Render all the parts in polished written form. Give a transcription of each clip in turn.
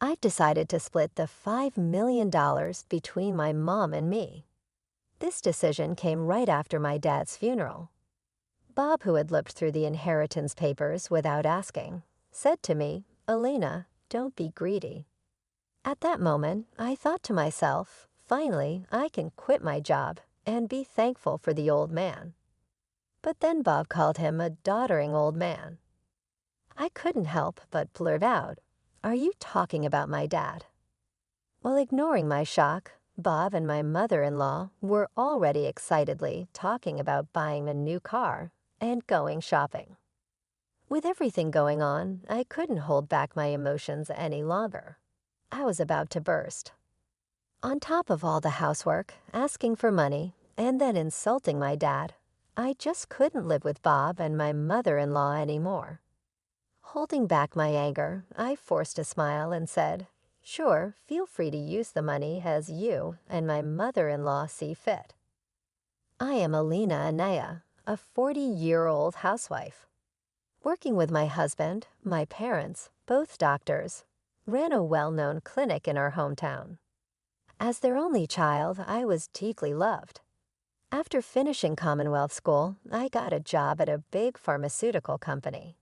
I decided to split the $5 million between my mom and me. This decision came right after my dad's funeral. Bob, who had looked through the inheritance papers without asking, said to me, "Elena, don't be greedy." At that moment, I thought to myself, finally, I can quit my job and be thankful for the old man. But then Bob called him a doddering old man. I couldn't help but blurt out, "Are you talking about my dad?" While ignoring my shock, Bob and my mother-in-law were already excitedly talking about buying a new car and going shopping. With everything going on, I couldn't hold back my emotions any longer. I was about to burst. On top of all the housework, asking for money, and then insulting my dad, I just couldn't live with Bob and my mother-in-law anymore. Holding back my anger, I forced a smile and said, "Sure, feel free to use the money as you and my mother-in-law see fit." I am Alina Anaya, a 40-year-old housewife. Working with my husband, my parents, both doctors, ran a well-known clinic in our hometown. As their only child, I was deeply loved. After finishing Commonwealth School, I got a job at a big pharmaceutical company.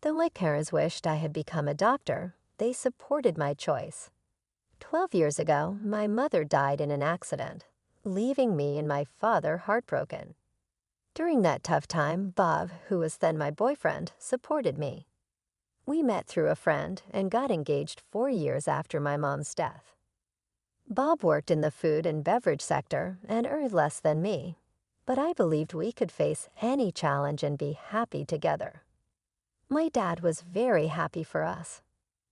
Though my parents wished I had become a doctor, they supported my choice. 12 years ago, my mother died in an accident, leaving me and my father heartbroken. During that tough time, Bob, who was then my boyfriend, supported me. We met through a friend and got engaged 4 years after my mom's death. Bob worked in the food and beverage sector and earned less than me, but I believed we could face any challenge and be happy together. My dad was very happy for us.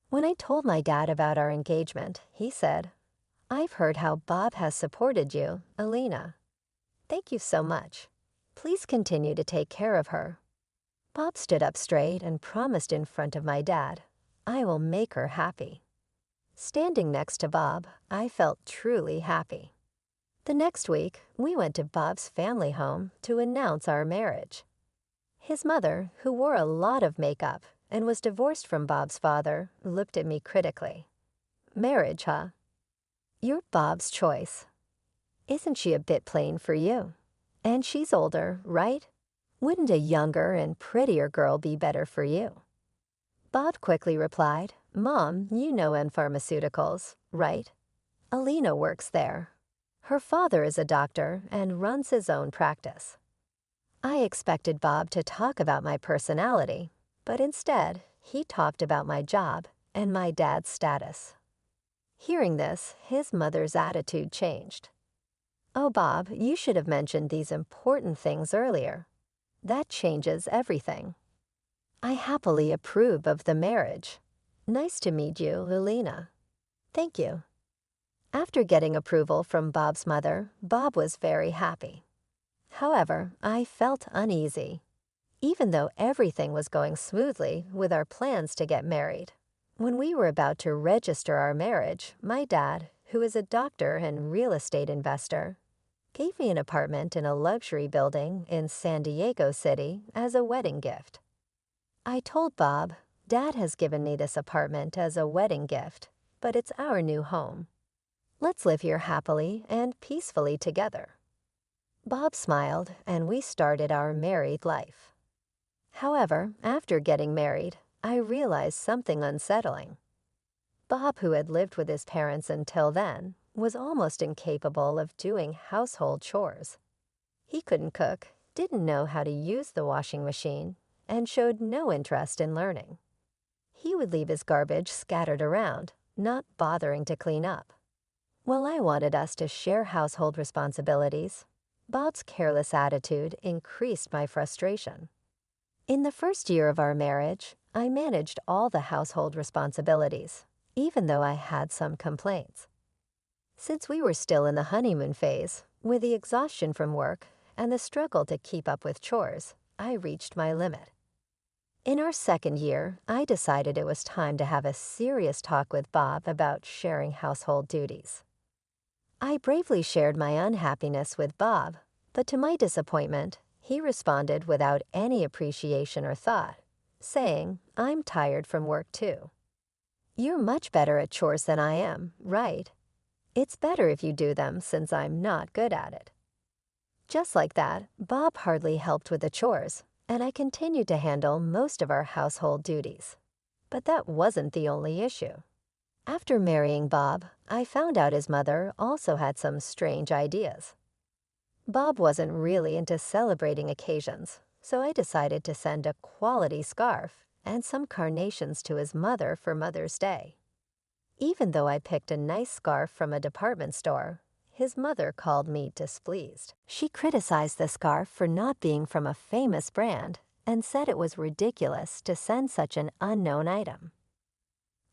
When I told my dad about our engagement, he said, "I've heard how Bob has supported you, Alina. Thank you so much. Please continue to take care of her." Bob stood up straight and promised in front of my dad, "I will make her happy." Standing next to Bob, I felt truly happy. The next week, we went to Bob's family home to announce our marriage. His mother, who wore a lot of makeup and was divorced from Bob's father, looked at me critically. "Marriage, huh? You're Bob's choice. Isn't she a bit plain for you? And she's older, right? Wouldn't a younger and prettier girl be better for you?" Bob quickly replied, "Mom, you know in pharmaceuticals, right? Alina works there. Her father is a doctor and runs his own practice." I expected Bob to talk about my personality, but instead, he talked about my job and my dad's status. Hearing this, his mother's attitude changed. "Oh, Bob, you should have mentioned these important things earlier. That changes everything. I happily approve of the marriage. Nice to meet you, Alina." "Thank you." After getting approval from Bob's mother, Bob was very happy. However, I felt uneasy. Even though everything was going smoothly with our plans to get married, when we were about to register our marriage, my dad, who is a doctor and real estate investor, gave me an apartment in a luxury building in San Diego City as a wedding gift. I told Bob, "Dad has given me this apartment as a wedding gift, but it's our new home. Let's live here happily and peacefully together." Bob smiled, and we started our married life. However, after getting married, I realized something unsettling. Bob, who had lived with his parents until then, was almost incapable of doing household chores. He couldn't cook, didn't know how to use the washing machine, and showed no interest in learning. He would leave his garbage scattered around, not bothering to clean up. While I wanted us to share household responsibilities, Bob's careless attitude increased my frustration. In the first year of our marriage, I managed all the household responsibilities, even though I had some complaints. Since we were still in the honeymoon phase, with the exhaustion from work and the struggle to keep up with chores, I reached my limit. In our second year, I decided it was time to have a serious talk with Bob about sharing household duties. I bravely shared my unhappiness with Bob, but to my disappointment, he responded without any appreciation or thought, saying, "I'm tired from work too." You're much better at chores than I am, right? It's better if you do them since I'm not good at it." Just like that, Bob hardly helped with the chores, and I continued to handle most of our household duties. But that wasn't the only issue. After marrying Bob, I found out his mother also had some strange ideas. Bob wasn't really into celebrating occasions, so I decided to send a quality scarf and some carnations to his mother for Mother's Day. Even though I picked a nice scarf from a department store, his mother called me displeased. She criticized the scarf for not being from a famous brand and said it was ridiculous to send such an unknown item.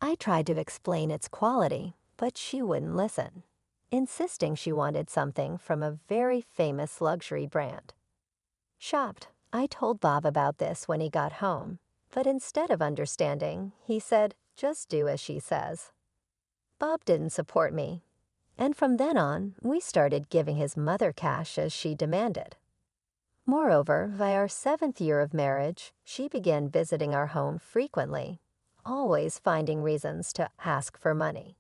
I tried to explain its quality, but she wouldn't listen, insisting she wanted something from a very famous luxury brand. Shocked, I told Bob about this when he got home, but instead of understanding, he said, "Just do as she says." Bob didn't support me, and from then on, we started giving his mother cash as she demanded. Moreover, by our 7th year of marriage, she began visiting our home frequently, always finding reasons to ask for money.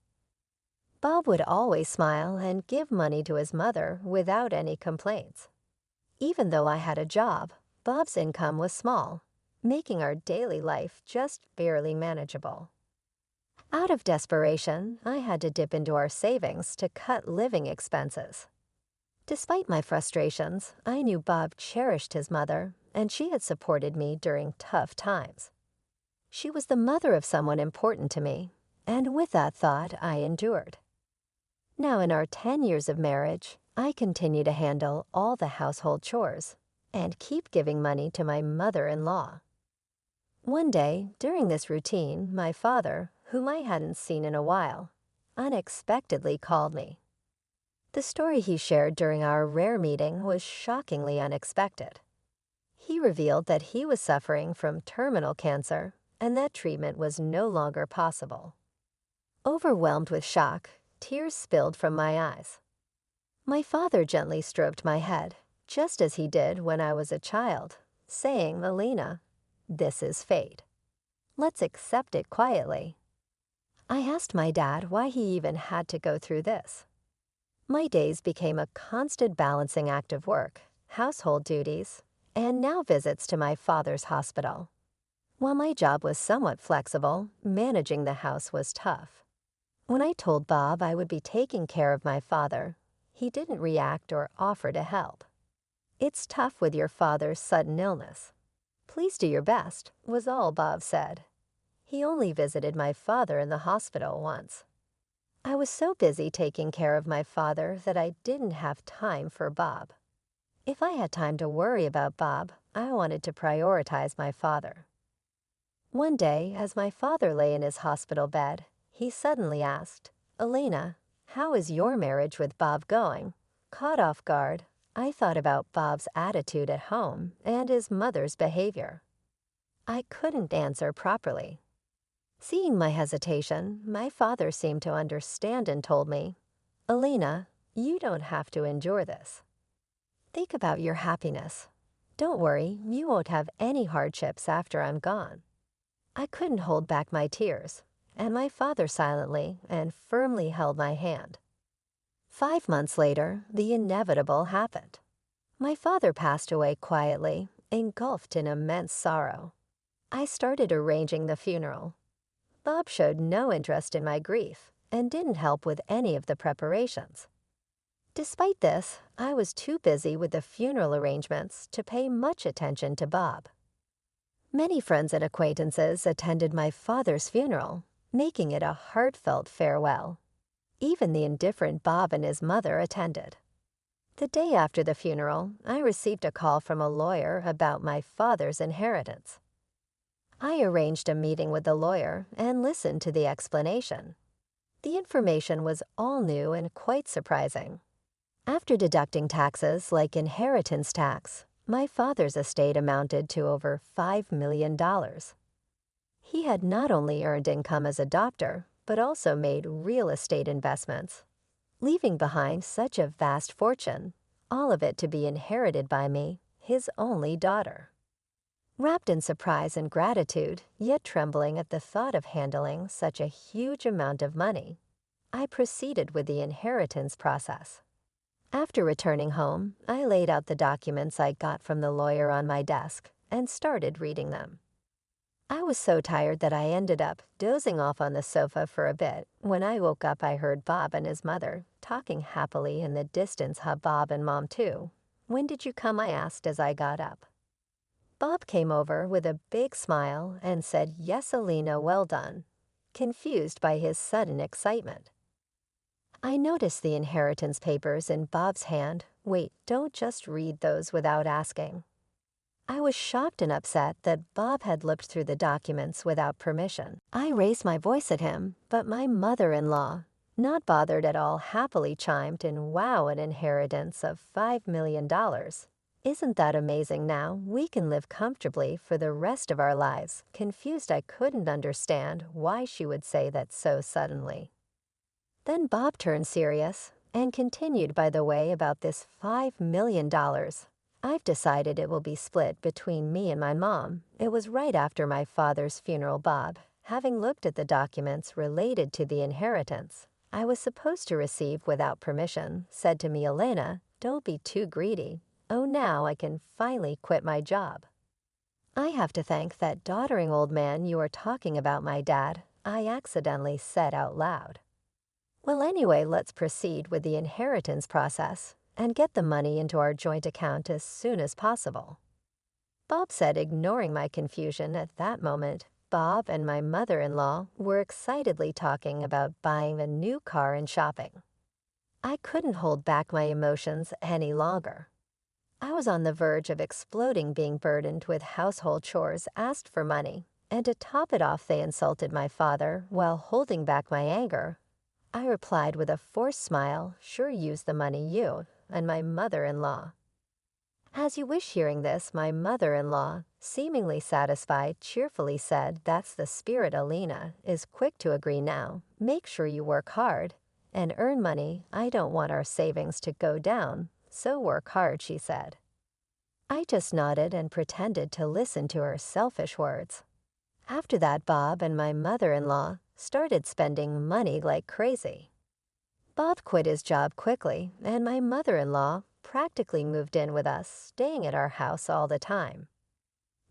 Bob would always smile and give money to his mother without any complaints. Even though I had a job, Bob's income was small, making our daily life just barely manageable. Out of desperation, I had to dip into our savings to cut living expenses. Despite my frustrations, I knew Bob cherished his mother, and she had supported me during tough times. She was the mother of someone important to me, and with that thought, I endured. Now, in our 10 years of marriage, I continue to handle all the household chores and keep giving money to my mother-in-law. One day, during this routine, my father, whom I hadn't seen in a while, unexpectedly called me. The story he shared during our rare meeting was shockingly unexpected. He revealed that he was suffering from terminal cancer and that treatment was no longer possible. Overwhelmed with shock, tears spilled from my eyes. My father gently stroked my head, just as he did when I was a child, saying, "Alina, this is fate. Let's accept it quietly." I asked my dad why he even had to go through this. My days became a constant balancing act of work, household duties, and now visits to my father's hospital. While my job was somewhat flexible, managing the house was tough. When I told Bob I would be taking care of my father, he didn't react or offer to help. "It's tough with your father's sudden illness. Please do your best," was all Bob said. He only visited my father in the hospital once. I was so busy taking care of my father that I didn't have time for Bob. If I had time to worry about Bob, I wanted to prioritize my father. One day, as my father lay in his hospital bed, he suddenly asked, "Alina, how is your marriage with Bob going?" Caught off guard, I thought about Bob's attitude at home and his mother's behavior. I couldn't answer properly. Seeing my hesitation, my father seemed to understand and told me, "Alina, you don't have to endure this. Think about your happiness. Don't worry, you won't have any hardships after I'm gone." I couldn't hold back my tears, and my father silently and firmly held my hand. 5 months later, the inevitable happened. My father passed away quietly, engulfed in immense sorrow. I started arranging the funeral. Bob showed no interest in my grief and didn't help with any of the preparations. Despite this, I was too busy with the funeral arrangements to pay much attention to Bob. Many friends and acquaintances attended my father's funeral, making it a heartfelt farewell. Even the indifferent Bob and his mother attended. The day after the funeral, I received a call from a lawyer about my father's inheritance. I arranged a meeting with the lawyer and listened to the explanation. The information was all new and quite surprising. After deducting taxes like inheritance tax, my father's estate amounted to over $5 million. He had not only earned income as a doctor, but also made real estate investments, leaving behind such a vast fortune, all of it to be inherited by me, his only daughter. Wrapped in surprise and gratitude, yet trembling at the thought of handling such a huge amount of money, I proceeded with the inheritance process. After returning home, I laid out the documents I got from the lawyer on my desk and started reading them. I was so tired that I ended up dozing off on the sofa for a bit. When I woke up, I heard Bob and his mother talking happily in the distance. Bob and Mom too. "When did you come?" I asked as I got up. Bob came over with a big smile and said, "Yes, Alina, well done," confused by his sudden excitement. I noticed the inheritance papers in Bob's hand. "Wait, don't just read those without asking." I was shocked and upset that Bob had looked through the documents without permission. I raised my voice at him, but my mother-in-law, not bothered at all, happily chimed in, "Wow, an inheritance of $5 million. Isn't that amazing? Now we can live comfortably for the rest of our lives." Confused, I couldn't understand why she would say that so suddenly. Then Bob turned serious and continued, "By the way, about this $5 million. I've decided it will be split between me and my mom." It was right after my father's funeral. Bob, having looked at the documents related to the inheritance I was supposed to receive without permission, said to me, "Elena, don't be too greedy. Oh, now I can finally quit my job. I have to thank that doddering old man you are talking about, my dad," I accidentally said out loud. "Well, anyway, let's proceed with the inheritance process and get the money into our joint account as soon as possible," Bob said, ignoring my confusion. At that moment, Bob and my mother-in-law were excitedly talking about buying a new car and shopping. I couldn't hold back my emotions any longer. I was on the verge of exploding, being burdened with household chores, asked for money, and to top it off, they insulted my father while holding back my anger. I replied with a forced smile, "Sure, use the money, you and my mother-in-law." "As you wish." Hearing this, my mother-in-law, seemingly satisfied, cheerfully said, "That's the spirit. Alina is quick to agree now. Make sure you work hard and earn money. I don't want our savings to go down, so work hard," she said. I just nodded and pretended to listen to her selfish words. After that, Bob and my mother-in-law started spending money like crazy. Bob quit his job quickly, and my mother-in-law practically moved in with us, staying at our house all the time.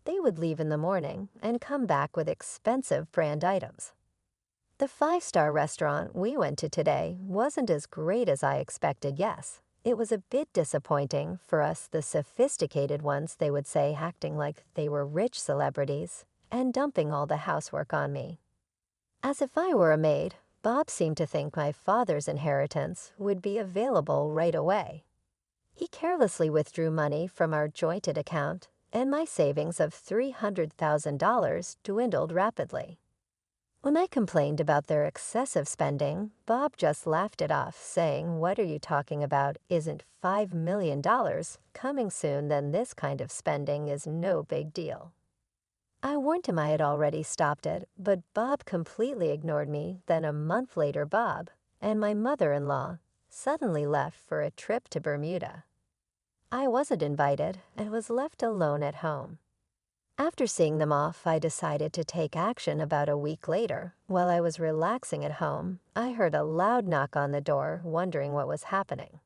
They would leave in the morning and come back with expensive brand items. The five-star restaurant we went to today wasn't as great as I expected. Yes, it was a bit disappointing for us, the sophisticated ones, they would say, acting like they were rich celebrities and dumping all the housework on me. As if I were a maid, Bob seemed to think my father's inheritance would be available right away. He carelessly withdrew money from our jointed account, and my savings of $300,000 dwindled rapidly. When I complained about their excessive spending, Bob just laughed it off, saying, "What are you talking about? Isn't $5 million coming soon? Then this kind of spending is no big deal." I warned him I had already stopped it, but Bob completely ignored me. Then a month later, Bob and my mother-in-law suddenly left for a trip to Bermuda. I wasn't invited and was left alone at home. After seeing them off, I decided to take action. About a week later, while I was relaxing at home, I heard a loud knock on the door, wondering what was happening.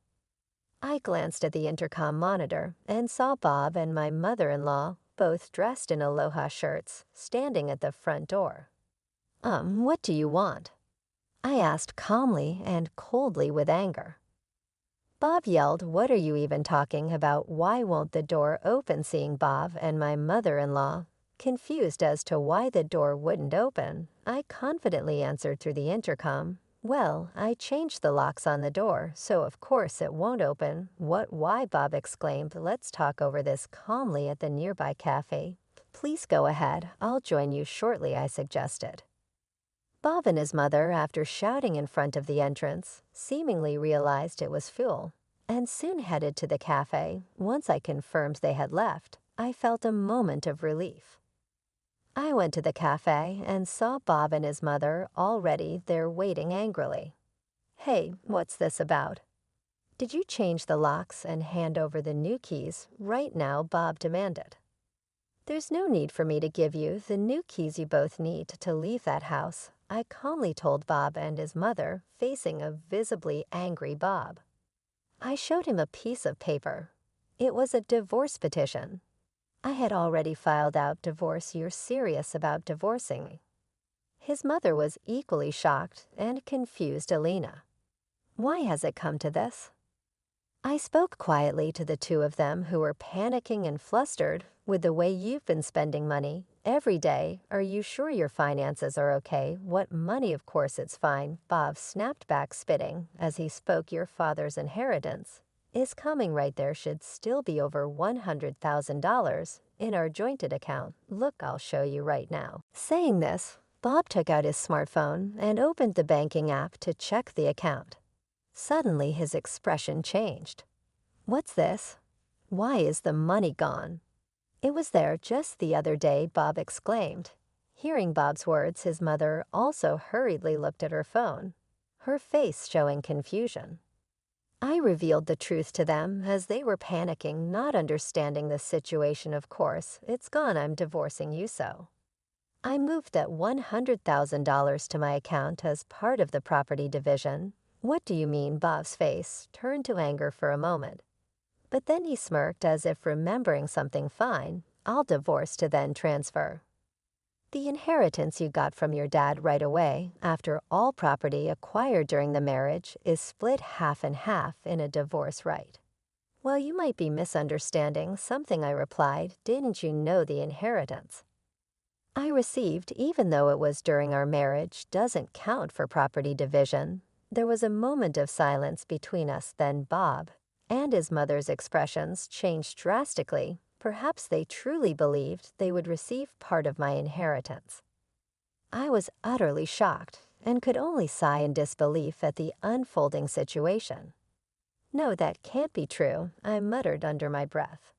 I glanced at the intercom monitor and saw Bob and my mother-in-law, both dressed in aloha shirts, standing at the front door. What do you want?" I asked calmly and coldly with anger. Bob yelled, "What are you even talking about? Why won't the door open?" Seeing Bob and my mother-in-law confused as to why the door wouldn't open, I confidently answered through the intercom, "Well, I changed the locks on the door, so of course it won't open." "What? Why?" Bob exclaimed. "Let's talk over this calmly at the nearby cafe. Please go ahead. I'll join you shortly," I suggested. Bob and his mother, after shouting in front of the entrance, seemingly realized it was full, and soon headed to the cafe. Once I confirmed they had left, I felt a moment of relief. I went to the cafe and saw Bob and his mother already there waiting angrily. "Hey, what's this about? Did you change the locks and hand over the new keys right now?" Bob demanded. "There's no need for me to give you the new keys you both need to leave that house," I calmly told Bob and his mother, facing a visibly angry Bob. I showed him a piece of paper. It was a divorce petition. I had already filed out divorce. "You're serious about divorcing me?" His mother was equally shocked and confused. "Alina, why has it come to this?" I spoke quietly to the two of them, who were panicking and flustered. "With the way you've been spending money every day, are you sure your finances are okay?" "What money? Of course it's fine," Bob snapped back, spitting as he spoke. "Your father's inheritance is coming right there. Should still be over $100,000 in our jointed account. Look, I'll show you right now." Saying this, Bob took out his smartphone and opened the banking app to check the account. Suddenly, his expression changed. "What's this? Why is the money gone?" "It was there just the other day," Bob exclaimed. Hearing Bob's words, his mother also hurriedly looked at her phone, her face showing confusion. I revealed the truth to them as they were panicking, not understanding the situation. "Of course, it's gone. I'm divorcing you, so." I moved that $100,000 to my account as part of the property division. "What do you mean?" Bob's face turned to anger for a moment, but then he smirked as if remembering something. "Fine, I'll divorce to then transfer. The inheritance you got from your dad right away after all property acquired during the marriage is split half and half in a divorce right." "Well, you might be misunderstanding something," I replied. "Didn't you know the inheritance I received, even though it was during our marriage, doesn't count for property division?" There was a moment of silence between us. Then Bob and his mother's expressions changed drastically. Perhaps they truly believed they would receive part of my inheritance. I was utterly shocked and could only sigh in disbelief at the unfolding situation. "No, that can't be true," I muttered under my breath.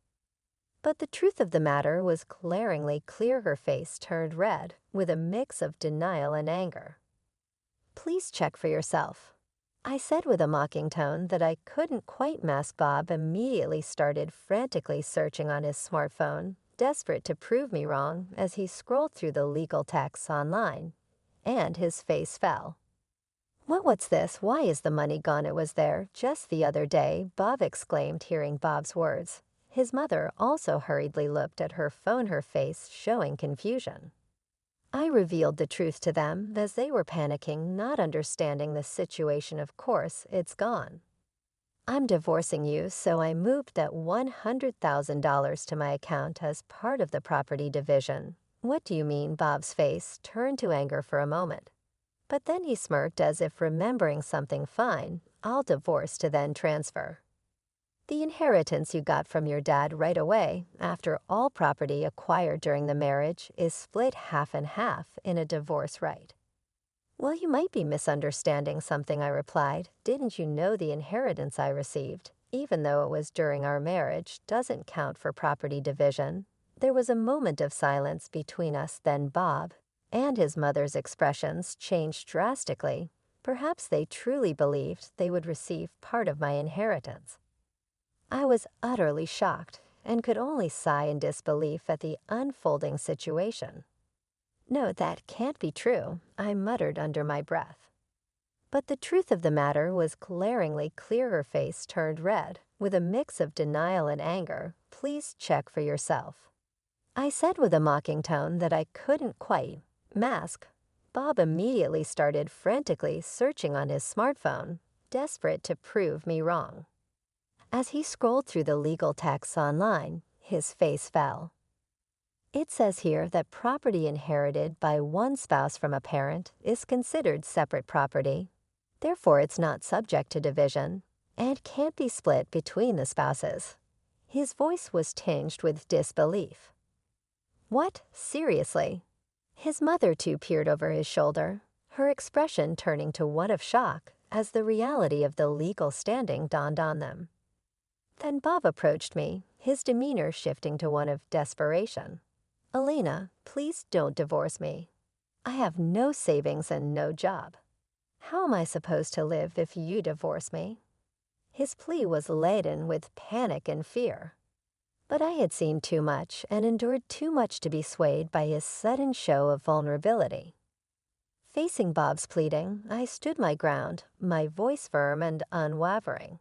But the truth of the matter was glaringly clear. Her face turned red with a mix of denial and anger. "Please check for yourself," I said with a mocking tone that I couldn't quite mask. Bob immediately started frantically searching on his smartphone, desperate to prove me wrong as he scrolled through the legal texts online, and his face fell. What's this? Why is the money gone? It was there just the other day," Bob exclaimed, hearing Bob's words. His mother also hurriedly looked at her phone, her face showing confusion. I revealed the truth to them as they were panicking, not understanding the situation. "Of course, it's gone. I'm divorcing you, so I moved that $100,000 to my account as part of the property division." "What do you mean?" Bob's face turned to anger for a moment, but then he smirked as if remembering something. "Fine, I'll divorce to then transfer. The inheritance you got from your dad right away after all property acquired during the marriage is split half and half in a divorce right." "Well, you might be misunderstanding something," I replied. "Didn't you know the inheritance I received, even though it was during our marriage, doesn't count for property division?" There was a moment of silence between us. Then Bob and his mother's expressions changed drastically. Perhaps they truly believed they would receive part of my inheritance. I was utterly shocked and could only sigh in disbelief at the unfolding situation. "No, that can't be true," I muttered under my breath. But the truth of the matter was glaringly clear. Her face turned red with a mix of denial and anger. "Please check for yourself," I said with a mocking tone that I couldn't quite mask. Bob immediately started frantically searching on his smartphone, desperate to prove me wrong. As he scrolled through the legal texts online, his face fell. "It says here that property inherited by one spouse from a parent is considered separate property. Therefore, it's not subject to division and can't be split between the spouses." His voice was tinged with disbelief. "What? Seriously?" His mother too peered over his shoulder, her expression turning to one of shock as the reality of the legal standing dawned on them. Then Bob approached me, his demeanor shifting to one of desperation. "Alina, please don't divorce me. I have no savings and no job. How am I supposed to live if you divorce me?" His plea was laden with panic and fear. But I had seen too much and endured too much to be swayed by his sudden show of vulnerability. Facing Bob's pleading, I stood my ground, my voice firm and unwavering.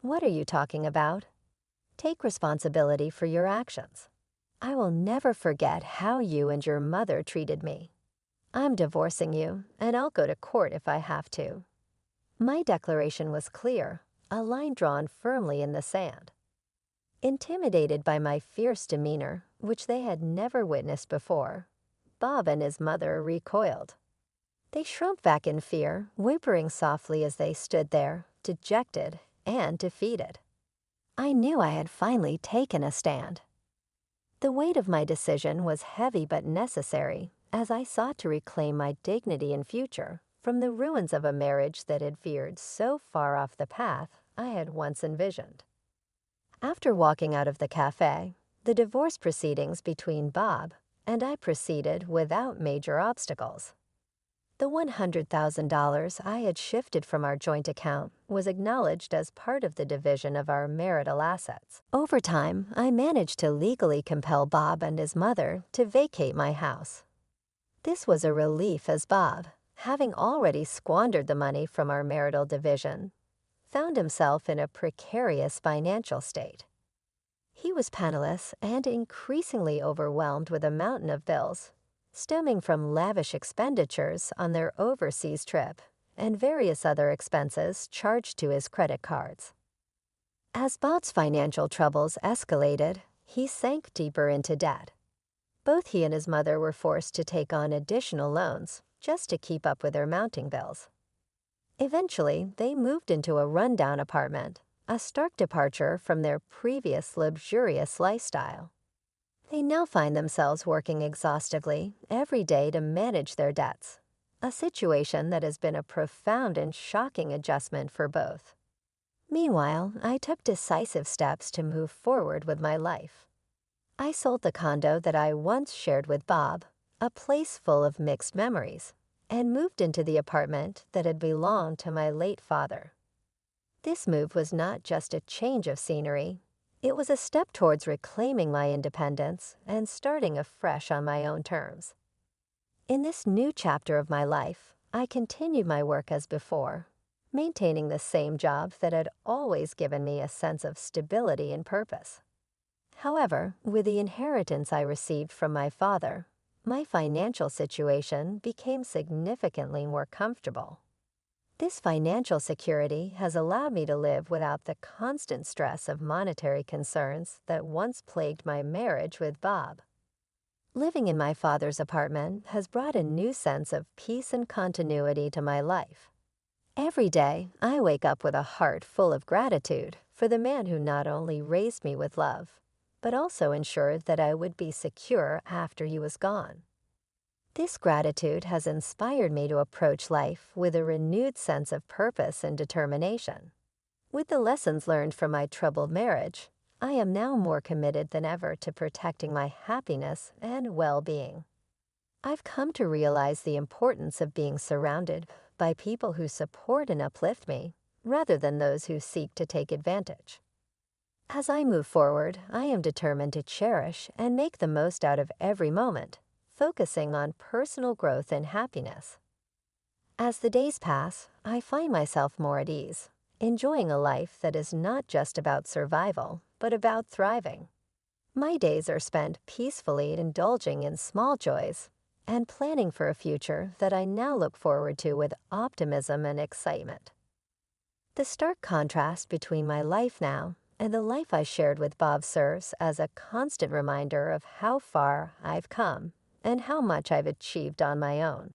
"What are you talking about? Take responsibility for your actions. I will never forget how you and your mother treated me. I'm divorcing you, and I'll go to court if I have to." My declaration was clear, a line drawn firmly in the sand. Intimidated by my fierce demeanor, which they had never witnessed before, Bob and his mother recoiled. They shrunk back in fear, whimpering softly as they stood there, dejected and defeated. I knew I had finally taken a stand. The weight of my decision was heavy but necessary, as I sought to reclaim my dignity and future from the ruins of a marriage that had veered so far off the path I had once envisioned. After walking out of the cafe, the divorce proceedings between Bob and I proceeded without major obstacles. The $100,000 I had shifted from our joint account was acknowledged as part of the division of our marital assets. Over time, I managed to legally compel Bob and his mother to vacate my house. This was a relief, as Bob, having already squandered the money from our marital division, found himself in a precarious financial state. He was penniless and increasingly overwhelmed with a mountain of bills, stemming from lavish expenditures on their overseas trip and various other expenses charged to his credit cards. As Bob's financial troubles escalated, he sank deeper into debt. Both he and his mother were forced to take on additional loans just to keep up with their mounting bills. Eventually, they moved into a rundown apartment, a stark departure from their previous luxurious lifestyle. They now find themselves working exhaustively every day to manage their debts, a situation that has been a profound and shocking adjustment for both. Meanwhile, I took decisive steps to move forward with my life. I sold the condo that I once shared with Bob, a place full of mixed memories, and moved into the apartment that had belonged to my late father. This move was not just a change of scenery. It was a step towards reclaiming my independence and starting afresh on my own terms. In this new chapter of my life, I continued my work as before, maintaining the same job that had always given me a sense of stability and purpose. However, with the inheritance I received from my father, my financial situation became significantly more comfortable. This financial security has allowed me to live without the constant stress of monetary concerns that once plagued my marriage with Bob. Living in my father's apartment has brought a new sense of peace and continuity to my life. Every day, I wake up with a heart full of gratitude for the man who not only raised me with love, but also ensured that I would be secure after he was gone. This gratitude has inspired me to approach life with a renewed sense of purpose and determination. With the lessons learned from my troubled marriage, I am now more committed than ever to protecting my happiness and well-being. I've come to realize the importance of being surrounded by people who support and uplift me, rather than those who seek to take advantage. As I move forward, I am determined to cherish and make the most out of every moment, focusing on personal growth and happiness. As the days pass, I find myself more at ease, enjoying a life that is not just about survival, but about thriving. My days are spent peacefully indulging in small joys and planning for a future that I now look forward to with optimism and excitement. The stark contrast between my life now and the life I shared with Bob serves as a constant reminder of how far I've come and how much I've achieved on my own.